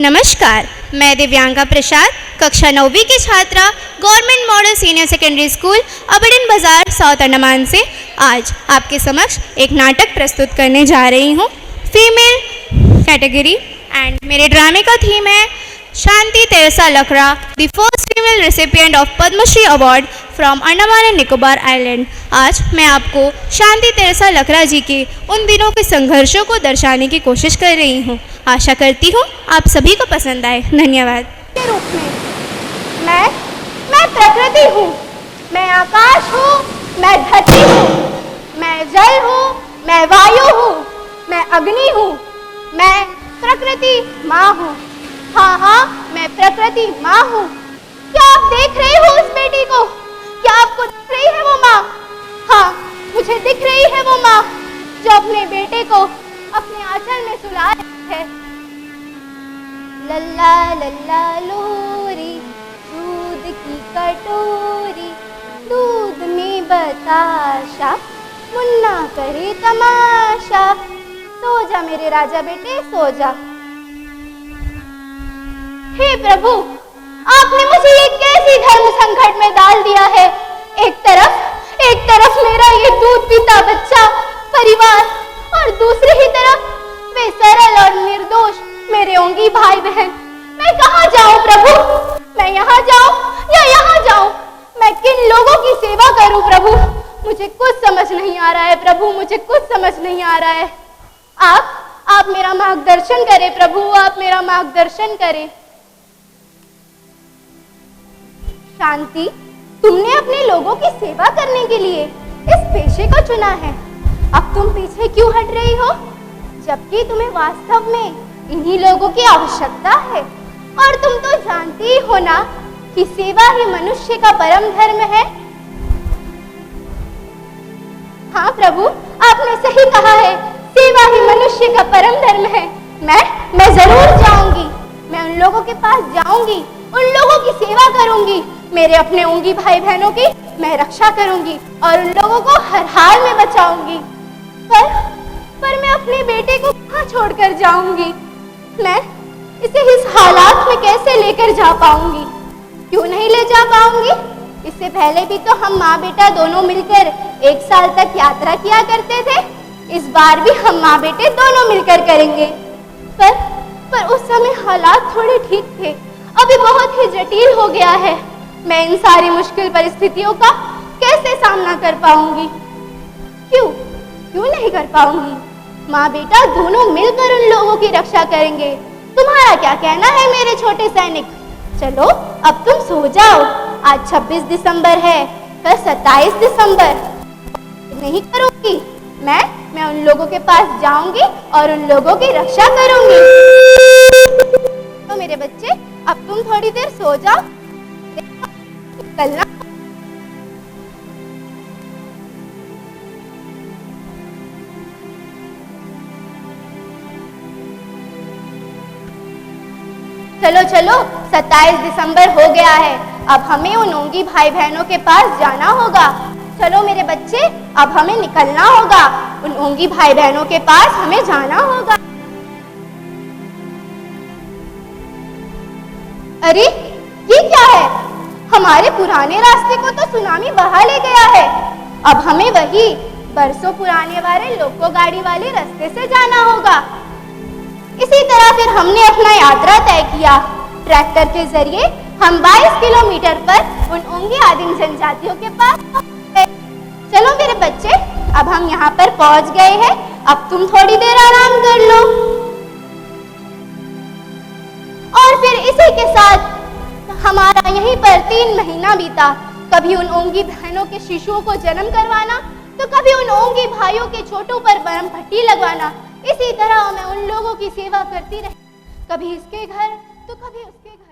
नमस्कार, मैं दिव्यांगा प्रसाद कक्षा 9वीं की छात्रा government model senior secondary school Aberdeen Bazaar South Andaman से आज आपके समक्ष एक नाटक प्रस्तुत करने जा रही हूँ फीमेल कैटेगरी। एंड मेरे ड्रामे का थीम है Shanti Teresa Lakra, the first female recipient of Padma Shri award from Andaman and Nicobar island. आज मैं आपको शांति तेरसा लकड़ा जी के उन दिनों के संघर्षों को दर्शाने की कोशिश कर रही हूँ। आशा करती हूँ आप सभी को पसंद आए। धन्यवाद। के रूप में मैं प्रकृति हूँ, मैं आकाश हूँ, मैं धरती हूँ, मैं जल हूँ, मैं वायु हूँ, मैं अग्नि हूँ, मैं प्रकृति माँ हूँ। हाँ, मैं प्रकृति माँ हूँ। क्या आप देख रही हो उस बेटी को? क्या आपको दिख रही है वो माँ? हाँ, मुझे दिख रही है वो माँ जो अपने बेटे को अपने आंचल में सुला रही है। लल्ला लल्ला लोरी, दूध की कटोरी, दूध में बताशा, मुन्ना करे तमाशा। सो जा मेरे राजा बेटे, सो जा। हे प्रभु, आपने मुझे ये कैसी धर्म संकट में डाल दिया है। एक तरफ मेरा ये दूध पीता बच्चा परिवार, और दूसरी ही तरफ वे सरल और निर्दोष मेरे ओंगी भाई बहन। मैं कहाँ जाऊं प्रभु? मैं यहाँ जाऊं या यहाँ जाऊं? मैं किन लोगों की सेवा करूं प्रभु? मुझे कुछ समझ नहीं आ रहा है प्रभु, मुझे कुछ समझ नहीं आ रहा है। आप मेरा मार्गदर्शन करें प्रभु, आप मेरा मार्गदर्शन करें। शांति, तुमने अपने लोगों की सेवा करने के लिए इस पेशे को चुना है। अब तुम पीछे क्यों हट रही हो, जबकि तुम्हें वास्तव में इन्हीं लोगों की आवश्यकता है। और तुम तो जानती ही हो ना कि सेवा ही मनुष्य का परम धर्म है। हाँ प्रभु, आपने सही कहा है, सेवा ही मनुष्य का परम धर्म है। मैं जरूर जाऊंगी, मैं उन लोगों के पास जाऊंगी, उन लोगों की सेवा करूंगी। मेरे अपने ओंगी भाई बहनों की मैं रक्षा करूंगी और उन लोगों को हर हाल में बचाऊंगी। पर मैं अपने बेटे को कहाँ छोड़कर जाऊंगी? मैं इसे इस हालात में कैसे लेकर जा पाऊंगी? क्यों नहीं ले जा पाऊंगी? इससे पहले भी तो हम माँ बेटा दोनों मिलकर 1 साल तक यात्रा किया करते थे। इस बार भी हम माँ बेटे दोनों मिलकर करेंगे। पर उस समय हालात थोड़े ठीक थे, अभी बहुत ही जटिल हो गया है। मैं इन सारी मुश्किल परिस्थितियों का कैसे सामना कर पाऊंगी? क्यों नहीं कर पाऊंगी? माँ बेटा दोनों मिलकर उन लोगों की रक्षा करेंगे। तुम्हारा क्या कहना है मेरे छोटे सैनिक? चलो अब तुम सो जाओ। आज 26 दिसंबर है, कल 27 दिसंबर। नहीं करूंगी, मैं उन लोगों के पास जाऊंगी और उन लोगों की रक्षा करूंगी। तो मेरे बच्चे, अब तुम थोड़ी देर सो जाओ। चलो 27 दिसंबर हो गया है। अब हमें उन ओंगी भाई बहनों के पास जाना होगा। चलो मेरे बच्चे, अब हमें निकलना होगा। उन ओंगी भाई बहनों के पास हमें जाना होगा। अरे ये क्या है? हमारे पुराने रास्ते को तो सुनामी बहा ले गया है। अब हमें वही बरसों पुराने वाले लोको गाड़ी वाले रास्ते से जाना होगा। इसी तरह फिर हमने अपना यात्रा तय किया। ट्रैक्टर के जरिए हम 22 किलोमीटर पर उन ओंगी आदिम जनजातियों के पास गए। चलो मेरे बच्चे, अब हम यहाँ पर पहुँच गए हैं। अब तुम थोड़ी देर आराम कर लो। और फिर इसी के साथ हमारा यहीं पर 3 महीना बीता। कभी उन ओंगी बहनों के शिशुओं को जन्म करवाना, तो कभी उन ओंगी भाइयों के छोटों पर बरम पट्टी लगवाना। इसी तरह मैं उन लोगों की सेवा करती रही, कभी इसके घर तो कभी उसके घर।